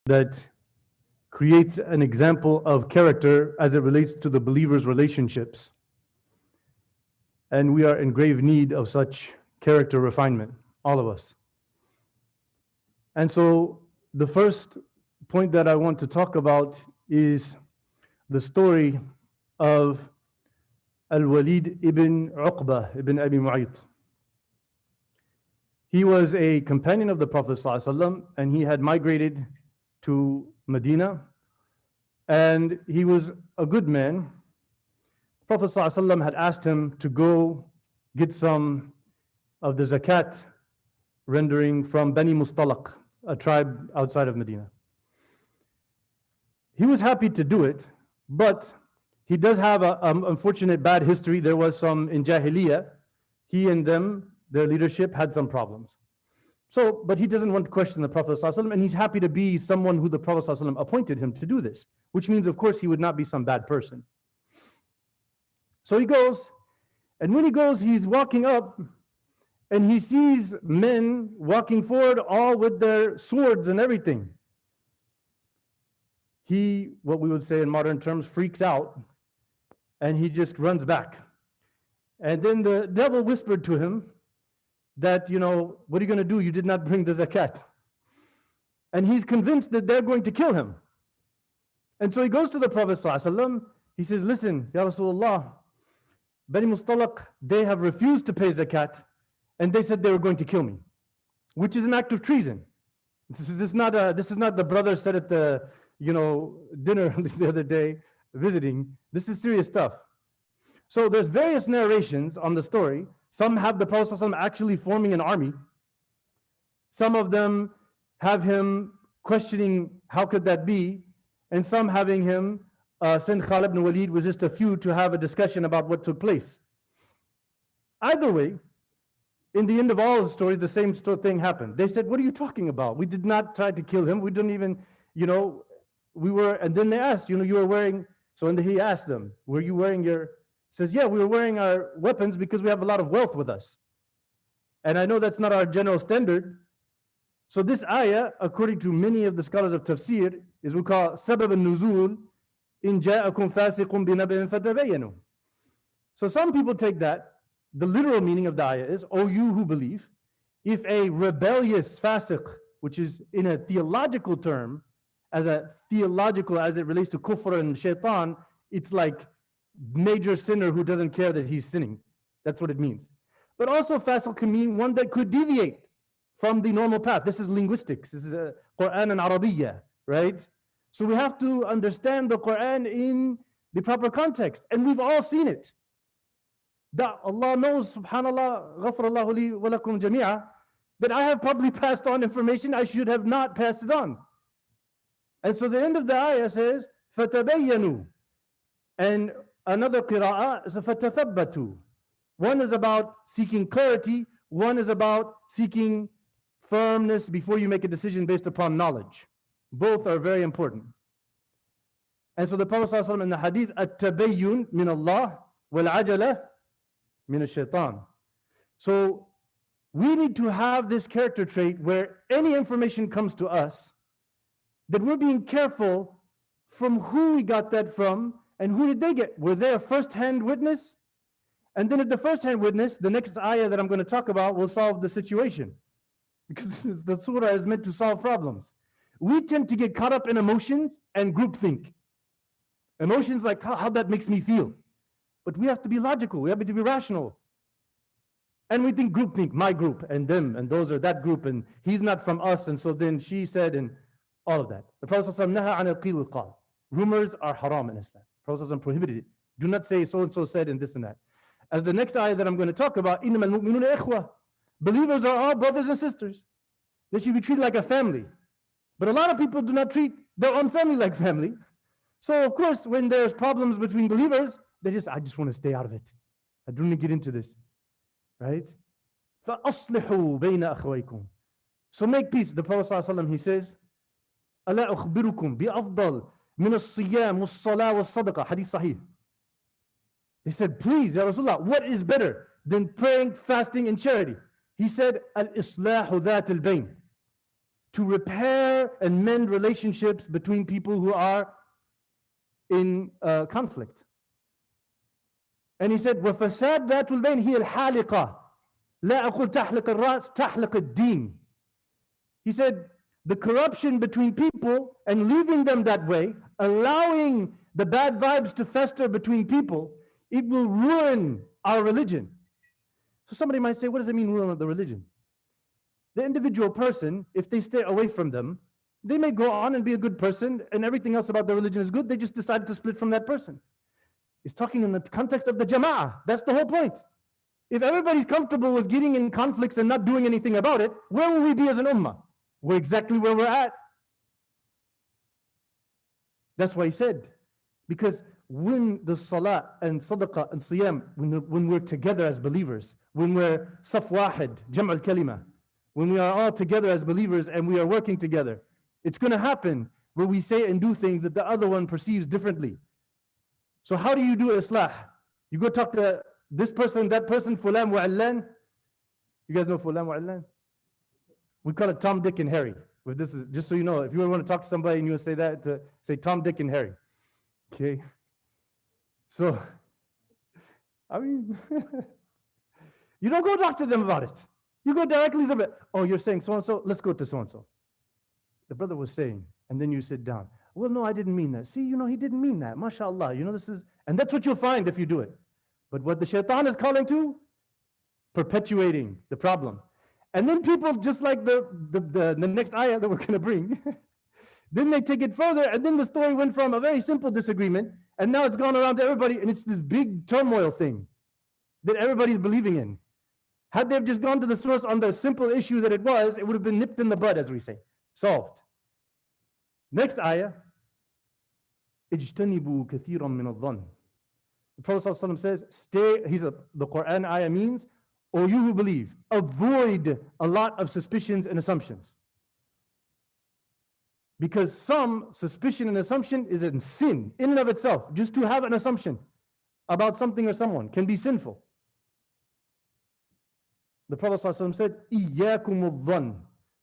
that creates an example of character as it relates to the believer's relationships. And we are in grave need of such character refinement, all of us. And so the first point that I want to talk about is the story of Al-Waleed ibn Uqbah ibn Abi Mu'ayt. He was a companion of the Prophet ﷺ, and he had migrated to Medina, and he was a good man. The Prophet ﷺ had asked him to go get some of the zakat rendering from Bani Mustalaq, a tribe outside of Medina. He was happy to do it, but he does have an unfortunate bad history. There was some in Jahiliyyah. He and them, their leadership, had some problems. So, but he doesn't want to question the Prophet ﷺ, and he's happy to be someone who the Prophet ﷺ appointed him to do this, which means, of course, he would not be some bad person. So he goes, and when he goes, he's walking up, and he sees men walking forward, all with their swords and everything. He, what we would say in modern terms, freaks out, and he just runs back. And then the devil whispered to him that, what are you going to do? You did not bring the zakat. And he's convinced that they're going to kill him. And so he goes to the Prophet ﷺ. He says, listen, Ya Rasulullah, Bani Mustalaq, they have refused to pay zakat, and they said they were going to kill me, which is an act of treason. This is not the brother said at the dinner the other day visiting. This is serious stuff. So there's various narrations on the story. Some have the Prophet ﷺ actually forming an army. Some of them have him questioning how could that be, and some having him send Khalid ibn Walid with just a few to have a discussion about what took place. Either way, in the end of all the stories, the same thing happened. They said, what are you talking about? We did not try to kill him. We didn't even, we were, and then they asked, you were wearing, so and he asked them, were you wearing your, says, yeah, we were wearing our weapons because we have a lot of wealth with us. And I know that's not our general standard. So this ayah, according to many of the scholars of tafsir, is we call sabab al-nuzul, in ja'akum fasiqun binaba'in fatabayyanu. So some people take that, the literal meaning of the ayah is, O you who believe, if a rebellious fasiq, which is in a theological term, as it relates to kufr and shaitan, it's like major sinner who doesn't care that he's sinning. That's what it means. But also fasiq can mean one that could deviate from the normal path. This is linguistics. This is Quran and Arabiya, right? So we have to understand the Quran in the proper context. And we've all seen it. That Allah knows, subhanallah, ghafarallahu li wa lakum jami'a, that I have probably passed on information I should have not passed it on. And so the end of the ayah says, فَتَبَيَّنُوا. And another qira'ah is فَتَثَبَّتُوا. One is about seeking clarity. One is about seeking firmness before you make a decision based upon knowledge. Both are very important. And so the Prophet ﷺ in the hadith, التبين من الله والعجلة من الشيطان. So we need to have this character trait where any information comes to us, that we're being careful from who we got that from and who did they get. Were they a first-hand witness? And then at the first-hand witness, the next ayah that I'm going to talk about will solve the situation, because the surah is meant to solve problems. We tend to get caught up in emotions and groupthink. Emotions like how that makes me feel. But we have to be logical. We have to be rational. And we think groupthink, my group and them, and those are that group, and he's not from us, and so then she said, and all of that. The Prophet ﷺ, rumors are haram in Islam. The Prophet ﷺ prohibited it. Do not say so-and-so said and this and that. As the next ayah that I'm going to talk about, إِنَّمَا الْمُؤْمِنُونَ إِخْوَةٌ. Believers are all brothers and sisters. They should be treated like a family. But a lot of people do not treat their own family like family. So of course, when there's problems between believers, I just want to stay out of it. I don't want to get into this. Right? فَأَصْلِحُوا بَيْنَ أَخْوَيْكُمْ. So make peace. The Prophet ﷺ, he says, أَلَا أُخْبِرُكُمْ بِأَفْضَلْ مِنَ الصِّيَامِ وَالصَّلَاةِ وَالصَّدَقَةِ. Hadith Sahih. They said, please, Ya Rasulullah, what is better than praying, fasting, and charity? He said, الْإِصْلَاحُ ذَاتِ الْبَيْنِ. to repair and mend relationships between people who are in conflict. And he said, وَفَسَادْ ذَاتُ الْبَيْنِ هِيَ الْحَالِقَةِ لَا أَقُلْ تَحْلِقَ الرَّأْسِ تَحْلِقَ الدِّينِ. He said, the corruption between people and leaving them that way, allowing the bad vibes to fester between people, it will ruin our religion. So somebody might say, what does it mean, ruin the religion? The individual person, if they stay away from them, they may go on and be a good person and everything else about their religion is good. They just decide to split from that person. It's talking in the context of the jama'ah. That's the whole point. If everybody's comfortable with getting in conflicts and not doing anything about it, where will we be as an ummah? We're exactly where we're at. That's why he said, because when the salah and sadaqah and siyam, when we're together as believers, when we're saf wahid, jam' al-kalima, when we are all together as believers and we are working together, it's going to happen where we say and do things that the other one perceives differently. So how do you do islah? You go talk to this person, that person, fulan wa allan. You guys know fulan wa allan? We call it Tom, Dick, and Harry. But this is just so you know, if you want to talk to somebody and you say that, say Tom, Dick, and Harry. Okay? So, I mean, you don't go talk to them about it. You go directly to them. Oh, you're saying so-and-so? Let's go to so-and-so. The brother was saying, and then you sit down. Well, no, I didn't mean that. See, he didn't mean that. MashaAllah. This is, and that's what you'll find if you do it. But what the shaitan is calling to? Perpetuating the problem. And then people, just like the next ayah that we're going to bring, then they take it further, and then the story went from a very simple disagreement, and now it's gone around to everybody, and it's this big turmoil thing that everybody's believing in. Had they just gone to the source on the simple issue that it would have been nipped in the bud, as we say. Solved. Next ayah, اجتنبوا كثيرا من الظن. The Prophet ﷺ says, the Quran ayah means, O you who believe, avoid a lot of suspicions and assumptions. Because some suspicion and assumption is a sin in and of itself. Just to have an assumption about something or someone can be sinful. The Prophet ﷺ said, إِيَّاكُمُ الظَّنِّ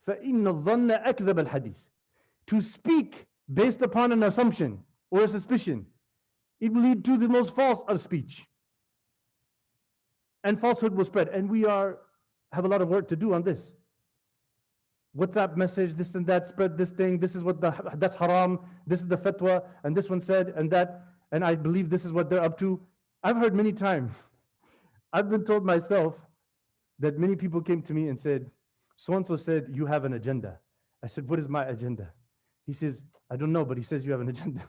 فَإِنَّ الظَّنَّ أَكْذَبَ الْحَدِيثِ. To speak based upon an assumption or a suspicion, it will lead to the most false of speech. And falsehood will spread. And we have a lot of work to do on this. WhatsApp message, this and that, spread this thing, this is what that's haram, this is the fatwa, and this one said, and that, and I believe this is what they're up to. I've heard many times, I've been told myself that many people came to me and said, so-and-so said, you have an agenda. I said, what is my agenda? He says, I don't know, but he says you have an agenda.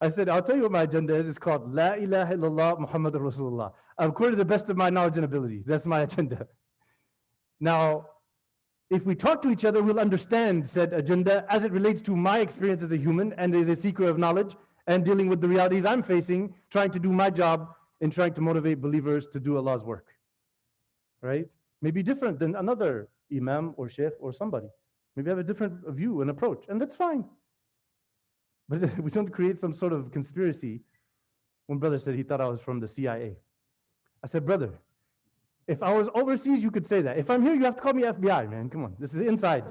I said, I'll tell you what my agenda is. It's called La ilaha illallah Muhammadur Rasulullah. According to the best of my knowledge and ability. That's my agenda. Now, if we talk to each other, we'll understand said agenda as it relates to my experience as a human and as a seeker of knowledge and dealing with the realities I'm facing, trying to do my job in trying to motivate believers to do Allah's work. Right? Maybe different than another imam or sheikh or somebody. Maybe have a different view and approach, and that's fine. But we don't create some sort of conspiracy. One brother said he thought I was from the CIA. I said, brother, if I was overseas, you could say that. If I'm here, you have to call me FBI, man. Come on, this is inside.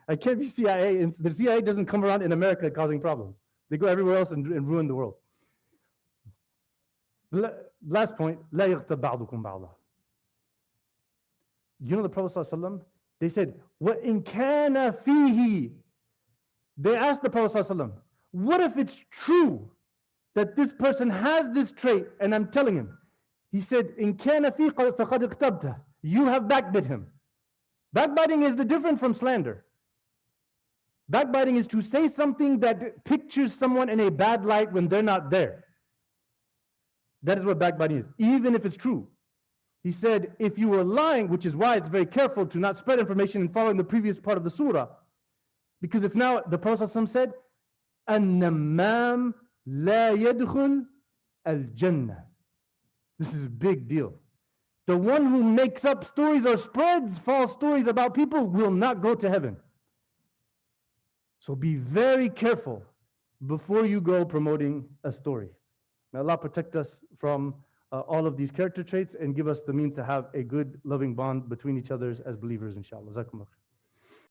I can't be CIA. The CIA doesn't come around in America causing problems. They go everywhere else and ruin the world. Last point, لا يغتب بعضكم بعضا. The Prophet ﷺ, they said, وَإِنْ كَانَ فِيهِ. They asked the Prophet ﷺ, what if it's true that this person has this trait and I'm telling him? He said, إِنْ كَانَ فِيهِ فَقَدْ اغْتَبْتَ. You have backbit him. Backbiting is different from slander. Backbiting is to say something that pictures someone in a bad light when they're not there. That is what backbiting is, even if it's true. He said, if you were lying, which is why it's very careful to not spread information and following the previous part of the surah, because if now, the Prophet said, النَّمَّامْ لَا يَدْخُلْ الْجَنَّةِ. This is a big deal. The one who makes up stories or spreads false stories about people will not go to heaven. So be very careful before you go promoting a story. May Allah protect us from all of these character traits and give us the means to have a good, loving bond between each other as believers, inshallah. Jazakumullah.